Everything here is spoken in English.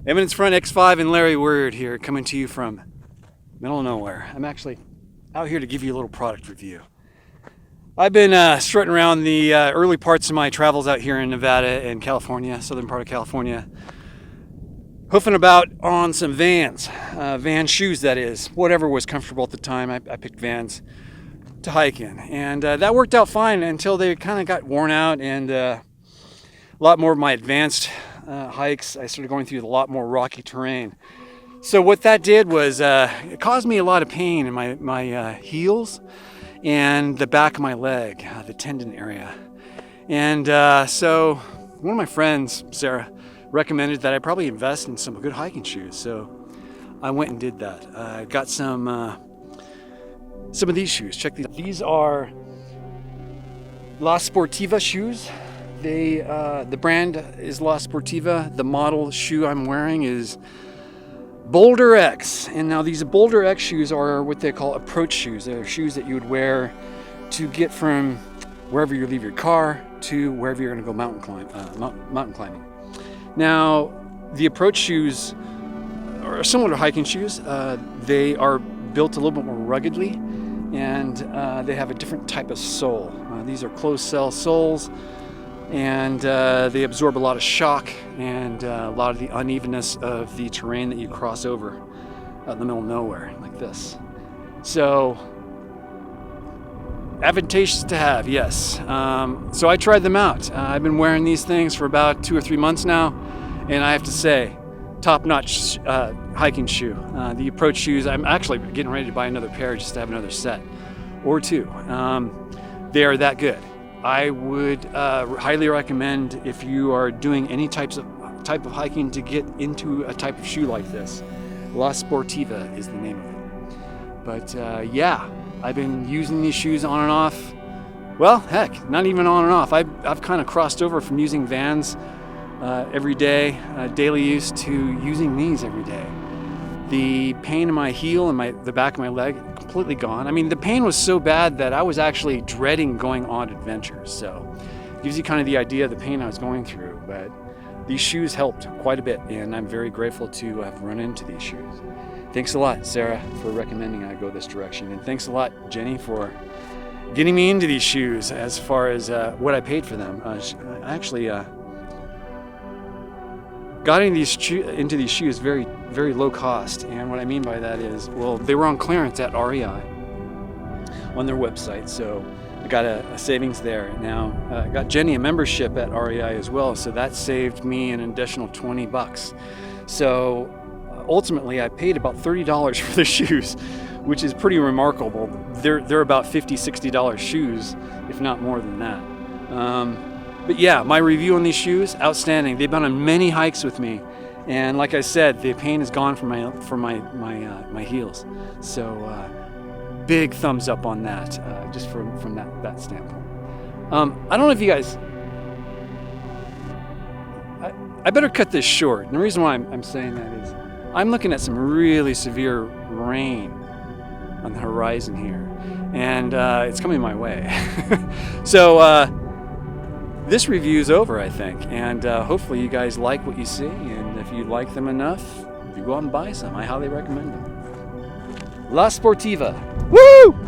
Eminence Front X5 and Larry Word here, coming to you from middle of nowhere. I'm actually out here to give you a little product review. I've been strutting around the early parts of my travels out here in Nevada and California, southern part of California, hoofing about on some Vans, Van shoes that is, whatever was comfortable at the time. I picked Vans to hike in, and that worked out fine until they kind of got worn out, and a lot more of my advanced hikes, I started going through a lot more rocky terrain. So what that did was it caused me a lot of pain in my heels and the back of my leg, the tendon area. And so one of my friends, Sarah, recommended that I probably invest in some good hiking shoes. So I went and did that. I got some of these shoes. Check these. These are La Sportiva shoes. The brand is La Sportiva. The model shoe I'm wearing is Boulder-X. And now these Boulder-X shoes are what they call approach shoes. They're shoes that you would wear to get from wherever you leave your car to wherever you're going to go mountain climbing. Now, the approach shoes are similar to hiking shoes. They are built a little bit more ruggedly, and they have a different type of sole. These are closed cell soles, and they absorb a lot of shock and a lot of the unevenness of the terrain that you cross over out in the middle of nowhere, like this. So, advantageous to have, yes. So I tried them out. I've been wearing these things for about 2 or 3 months now, and I have to say, top-notch hiking shoe. The approach shoes, I'm actually getting ready to buy another pair just to have another set or two. They are that good. I would highly recommend, if you are doing any type of hiking, to get into a type of shoe like this. La Sportiva is the name of it. But yeah, I've been using these shoes on and off. Well, heck, not even on and off. I've kind of crossed over from using Vans every day, daily use, to using these every day. The pain in my heel and the back of my leg, completely gone. I mean, the pain was so bad that I was actually dreading going on adventures. So it gives you kind of the idea of the pain I was going through. But these shoes helped quite a bit, and I'm very grateful to have run into these shoes. Thanks a lot, Sarah, for recommending I go this direction. And thanks a lot, Jenny, for getting me into these shoes as far as what I paid for them. I actually got into these shoes very, very low cost. And what I mean by that is, well, they were on clearance at REI on their website. So I got a savings there. Now, I got Jenny a membership at REI as well. So that saved me an additional $20. So ultimately, I paid about $30 for the shoes, which is pretty remarkable. They're about $50, $60 shoes, if not more than that. But yeah, my review on these shoes, outstanding. They've been on many hikes with me, and like I said, the pain is gone from my heels. So big thumbs up on that, just from that standpoint. I don't know if you guys. I better cut this short. And the reason why I'm saying that is, I'm looking at some really severe rain on the horizon here, and it's coming my way. So this review's over, I think, and hopefully you guys like what you see, and if you like them enough, you go out and buy some. I highly recommend them. La Sportiva. Woo!